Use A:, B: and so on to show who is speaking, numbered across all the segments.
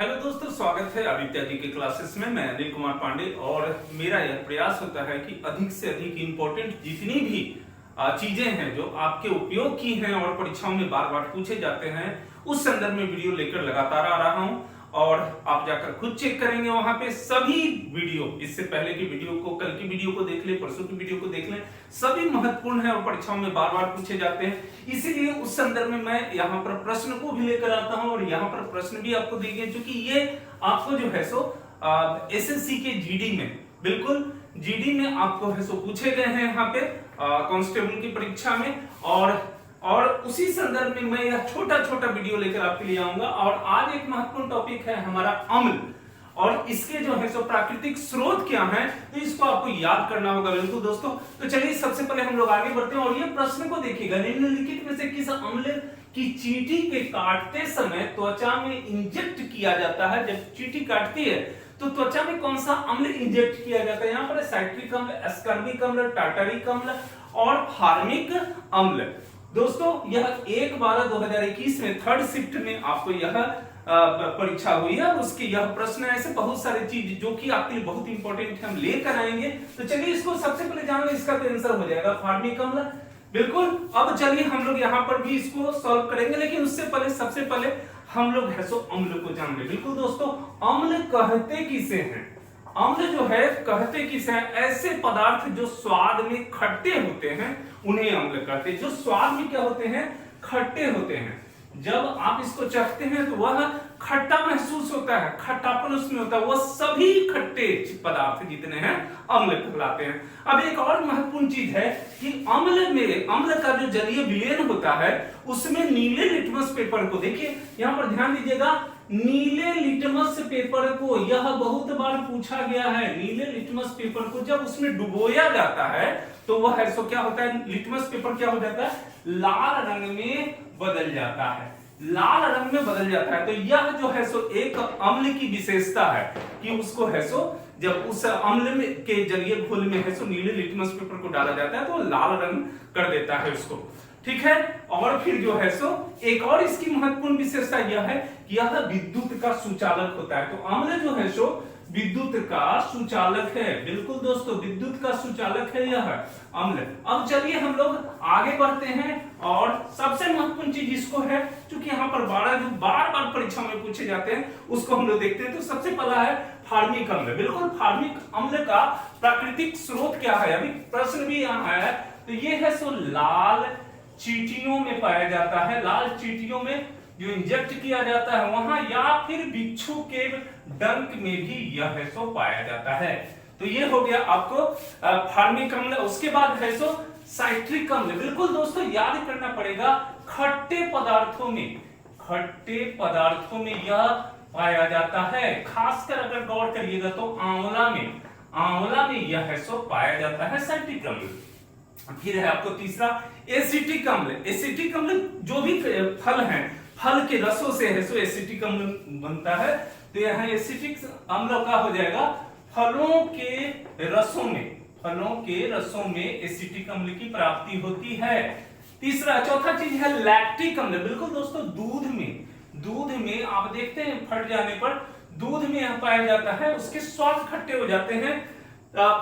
A: Hello दोस्तों, स्वागत है आदित्य जी के क्लासेस में। मैं अनिल कुमार पांडे और मेरा यह प्रयास होता है कि अधिक से अधिक इम्पोर्टेंट जितनी भी चीजें हैं जो आपके उपयोग की हैं और परीक्षाओं में बार बार पूछे जाते हैं, उस संदर्भ में वीडियो लेकर लगातार आ रहा हूं। और आप जाकर खुद चेक करेंगे वहां पे सभी वीडियो, इससे पहले की वीडियो को, कल की वीडियो को देख ले, परसों की वीडियो को देख ले, सभी महत्वपूर्ण है और परीक्षाओं में बार बार पूछे जाते हैं। इसीलिए उस संदर्भ में मैं यहाँ पर प्रश्न को भी लेकर आता हूँ और यहाँ पर प्रश्न भी आपको देंगे, क्योंकि ये आपको जो है सो एसएससी के जीडी में, बिल्कुल जीडी में आपको है सो पूछे गए हैं यहाँ पे कांस्टेबल की परीक्षा में। और उसी संदर्भ में मैं यह छोटा छोटा वीडियो लेकर आपके लिए आऊंगा। और आज एक महत्वपूर्ण टॉपिक है हमारा अम्ल, और इसके जो है सो प्राकृतिक स्रोत क्या है, तो इसको आपको याद करना होगा। बिल्कुल दोस्तों, तो चलिए सबसे पहले हम लोग आगे बढ़ते हैं और ये प्रश्न को देखिएगा। निम्नलिखित में से किस अम्ल की चींटी के काटते समय त्वचा में इंजेक्ट किया जाता है? जब चींटी काटती है तो त्वचा में कौन सा अम्ल इंजेक्ट किया जाता है? यहाँ पर साइट्रिक अम्ल, एस्कॉर्बिक अम्ल, टार्टारिक अम्ल और फार्मिक अम्ल। दोस्तों, यह 1/12/2021 में थर्ड शिफ्ट में आपको यह परीक्षा हुई है। उसके यह प्रश्न ऐसे बहुत सारे चीज जो कि आपके लिए बहुत इंपॉर्टेंट है, हम लेकर आएंगे। तो चलिए इसको सबसे पहले जान लो, इसका तो आंसर हो जाएगा फार्मिक अम्ल। बिल्कुल, अब चलिए हम लोग यहाँ पर भी इसको सॉल्व करेंगे, लेकिन उससे पहले सबसे पहले हम लोग है सो अम्ल को जान ले। बिल्कुल दोस्तों, अम्ल कहते किसे हैं? अम्ल जो है कहते किसे हैं? ऐसे पदार्थ जो स्वाद में खट्टे होते हैं उन्हें अम्ल कहते हैं। जो स्वाद में क्या होते हैं? खट्टे होते हैं। जब आप इसको चखते हैं तो वह खट्टा महसूस होता है, खट्टापन उसमें होता है, वह सभी खट्टे पदार्थ जितने हैं अम्ल कहलाते हैं। अब एक और महत्वपूर्ण चीज है कि अम्ल का जो जलीय विलयन होता है उसमें नीले लिटमस पेपर को, देखिए यहां पर ध्यान दीजिएगा, नीले लिटमस पेपर को, यह बहुत बार पूछा गया है। नीले लिटमस पेपर को जब उसमें डुबोया जाता है तो वह है सो क्या होता है? लिटमस पेपर क्या हो जाता है? लाल रंग में बदल जाता है, लाल रंग में बदल जाता है। तो यह जो है सो एक अम्ल की विशेषता है कि उसको है सो जब उस अम्ल में के जलीय घोल में है सो नीले लिटमस पेपर को डाला जाता है तो लाल रंग कर देता है उसको, ठीक है। और फिर जो है सो एक और इसकी महत्वपूर्ण विशेषता यह है कि यह विद्युत का सुचालक होता है। तो अम्ल जो है सो विद्युत का सुचालक है। बिल्कुल दोस्तों, विद्युत का सुचालक है यह अम्ल। अब चलिए हम लोग आगे बढ़ते हैं और सबसे महत्वपूर्ण चीज इसको है, क्योंकि यहाँ पर बार बार परीक्षा में पूछे जाते हैं, उसको हम लोग देखते हैं। तो सबसे पहला है फार्मिक अम्ल। बिल्कुल, फार्मिक अम्ल का प्राकृतिक स्रोत क्या है? अभी प्रश्न भी यहाँ आया है। तो ये है सो लाल चींटियों में पाया जाता है। लाल चींटियों में जो इंजेक्ट किया जाता है वहां, या फिर बिच्छू के डंक में भी यह है सो पाया जाता है। तो ये हो गया आपको फार्मिक अम्ल। उसके बाद है सो साइट्रिक अम्ल। बिल्कुल दोस्तों, याद करना पड़ेगा, खट्टे पदार्थों में यह पाया जाता है। खासकर अगर गौर करिएगा तो आंवला में यह है सो पाया जाता है साइट्रिक अम्ल। फिर है आपको तीसरा एसिटिक अम्ल। एसिटिक अम्ल जो भी फल हैं, फल के रसों से है सो एसिटिक अम्ल बनता है। तो यहाँ एसिटिक अम्ल का हो जाएगा फलों के रसों में एसिटिक अम्ल की प्राप्ति होती है। चौथा चीज है लैक्टिक अम्ल। बिल्कुल दोस्तों, दूध में आप देखते हैं फट जाने पर दूध में यह पाया जाता है, उसके स्वाद खट्टे हो जाते हैं।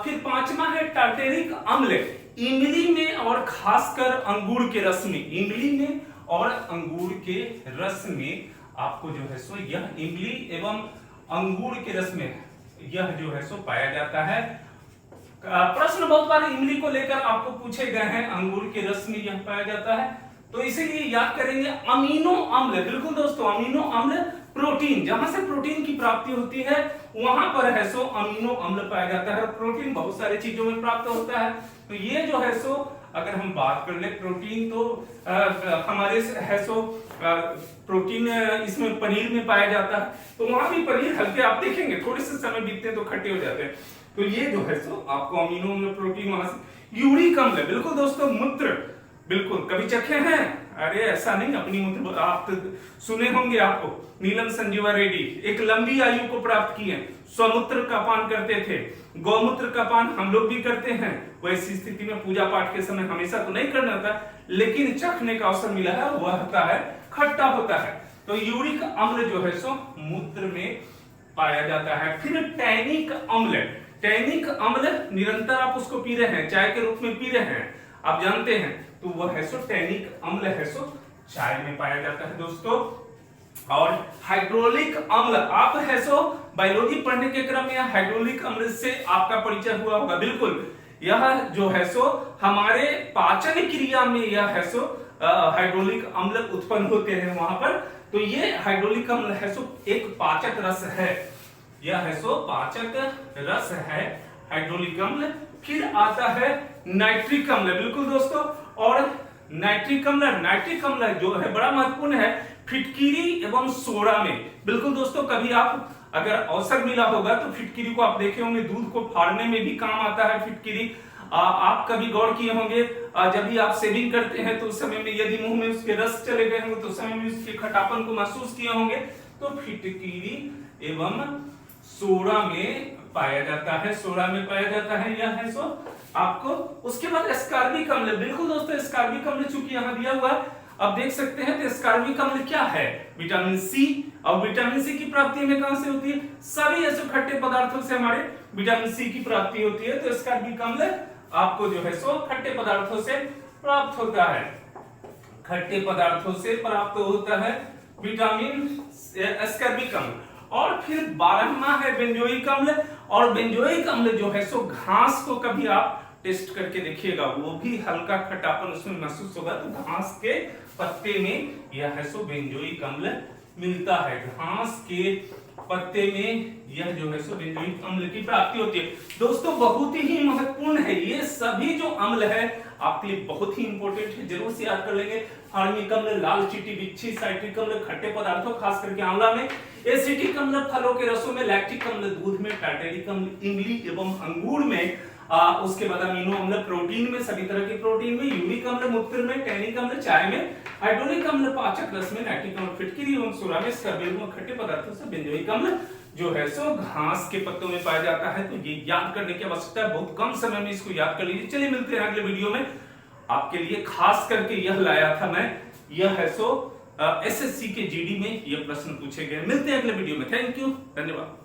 A: फिर पांचवा है टार्टेरिक अम्ल। इमली में और खासकर अंगूर के रस में, इमली में और अंगूर के रस में आपको जो है सो यह इमली एवं अंगूर के रस में यह जो है सो पाया जाता है। प्रश्न बहुत बार इमली को लेकर आपको पूछे गए हैं, अंगूर के रस में यह पाया जाता है। तो इसीलिए याद करेंगे अमीनो अम्ल। बिल्कुल दोस्तों, अमीनो अम्ल प्रोटीन, जहां से प्रोटीन की प्राप्ति होती है वहां पर है सो अमीनो अम्ल पाया जाता है। प्रोटीन बहुत सारे चीजों में प्राप्त होता है। तो ये जो है सो अगर हम बात कर ले प्रोटीन, तो हमारे है सो प्रोटीन इसमें पनीर में पाया जाता है। तो वहां भी पनीर हल्के आप देखेंगे थोड़े से समय बीतते हैं तो खट्टे हो जाते हैं। तो ये जो है सो आपको अमीनो अम्ल प्रोटीन वहां से। यूरिक अम्ल, बिल्कुल दोस्तों, मूत्र, बिल्कुल कभी चखे हैं? अरे ऐसा नहीं, अपनी मूत्र आप सुने होंगे, आपको नीलम संजीवा रेड्डी एक लंबी आयु को प्राप्त किए, स्वमूत्र का पान करते थे, गौमूत्र का पान हम लोग भी करते हैं। वैसी स्थिति में पूजा पाठ के समय हमेशा तो नहीं करना होता, लेकिन चखने का अवसर मिला है, वह होता है खट्टा होता है। तो तो यूरिक अम्ल जो है सो मूत्र में पाया जाता है। फिर टैनिक अम्ल, टैनिक अम्ल निरंतर आप उसको पी रहे हैं, चाय के रूप में पी रहे हैं, आप जानते हैं, तो वह है सो टैनिक अम्ल है सो चाय में पाया जाता है दोस्तों। और हाइड्रोलिक अम्ल, आप है सो बायोलॉजी पढ़ने के क्रम में हाइड्रोलिक अम्ल से आपका परिचय हुआ होगा, बिल्कुल। यह जो है सो हमारे पाचन क्रिया में यह है सो हाइड्रोलिक अम्ल उत्पन्न होते हैं वहां पर। तो ये हाइड्रोलिक अम्ल है सो एक पाचक रस है, यह है सो पाचक रस है हाइड्रोलिक अम्ल। फिर आता है नाइट्रिक अम्ल, बिल्कुल दोस्तों। और नाइट्रिक अम्ल जो है बड़ा महत्वपूर्ण है फिटकिरी एवं सोडा में, बिल्कुल दोस्तों। कभी आप अगर अवसर मिला होगा तो फिटकिरी को आप देखे होंगे, दूध को फाड़ने में भी काम आता है फिटकिरी। आप कभी गौर किए होंगे जब भी आप शेविंग करते हैं तो उस समय में यदि मुंह में उसके रस चले गए होंगे तो उस समय में उसके खटापन को महसूस किए होंगे। तो फिटकिरी एवं सोडा में पाया जाता है, सोडा में पाया जाता है, यह है सो आपको। उसके बाद एस्कॉर्बिक अम्ल, बिल्कुल दोस्तों, एस्कॉर्बिक अम्ल चूंकि यहाँ दिया हुआ है अब देख सकते हैं। तो एस्कॉर्बिक अम्ल क्या है? विटामिन सी, और विटामिन सी की प्राप्ति हमें कहां से होती है? सभी ऐसे खट्टे पदार्थों से हमारे विटामिन सी की प्राप्ति होती है। तो एस्कॉर्बिक अम्ल आपको जो है सो खट्टे पदार्थों से प्राप्त होता है, खट्टे पदार्थों से प्राप्त होता है विटामिन एस्कॉर्बिक अम्ल। और फिर 12वां है बेंजोइक अम्ल। और बेंजोइक अम्ल जो है सो घास को कभी आप टेस्ट करके देखिएगा, वो भी हल्का खट्टापन उसमें महसूस होगा। तो घास के पत्ते में यह है सो बेंजोइक अम्ल मिलता है, घास के पत्ते में यह जो है सो बेंजोइक अम्ल की प्राप्ति होती है। दोस्तों बहुत ही महत्वपूर्ण है, ये सभी जो अम्ल है आपके लिए बहुत ही इंपॉर्टेंट है, जरूर से याद कर लेंगे। फार्मिक अम्ल, लाल चींटी बिच्छी, साइट्रिक अम्ल खट्टे पदार्थों खास करके आंवला में, एसिटिक अम्ल फलों के रसों में, लैक्टिक अम्ल दूध में, टार्टेरिक अम्ल इमली एवं अंगूर में, उसके बाद अमीनो अम्ल प्रोटीन में, सभी तरह के प्रोटीन में, यूरिक अम्ल मूत्र में, टैनिक अम्ल चाय में, हाइड्रोलिक अम्ल पाचक रस में, नाइट्रिक अम्ल फिटकिरी एवं सोडा में, स्कर्बी खट्टे पदार्थों से, बेंजोइक अम्ल जो है सो घास के पत्तों में पाया जाता है। तो ये याद करने की आवश्यकता है, बहुत कम समय में इसको याद कर लीजिए। चलिए मिलते हैं अगले वीडियो में, आपके लिए खास करके यह लाया था मैं, यह है सो एसएससी के जीडी में यह प्रश्न पूछे गए। मिलते हैं अगले वीडियो में, थैंक यू, धन्यवाद।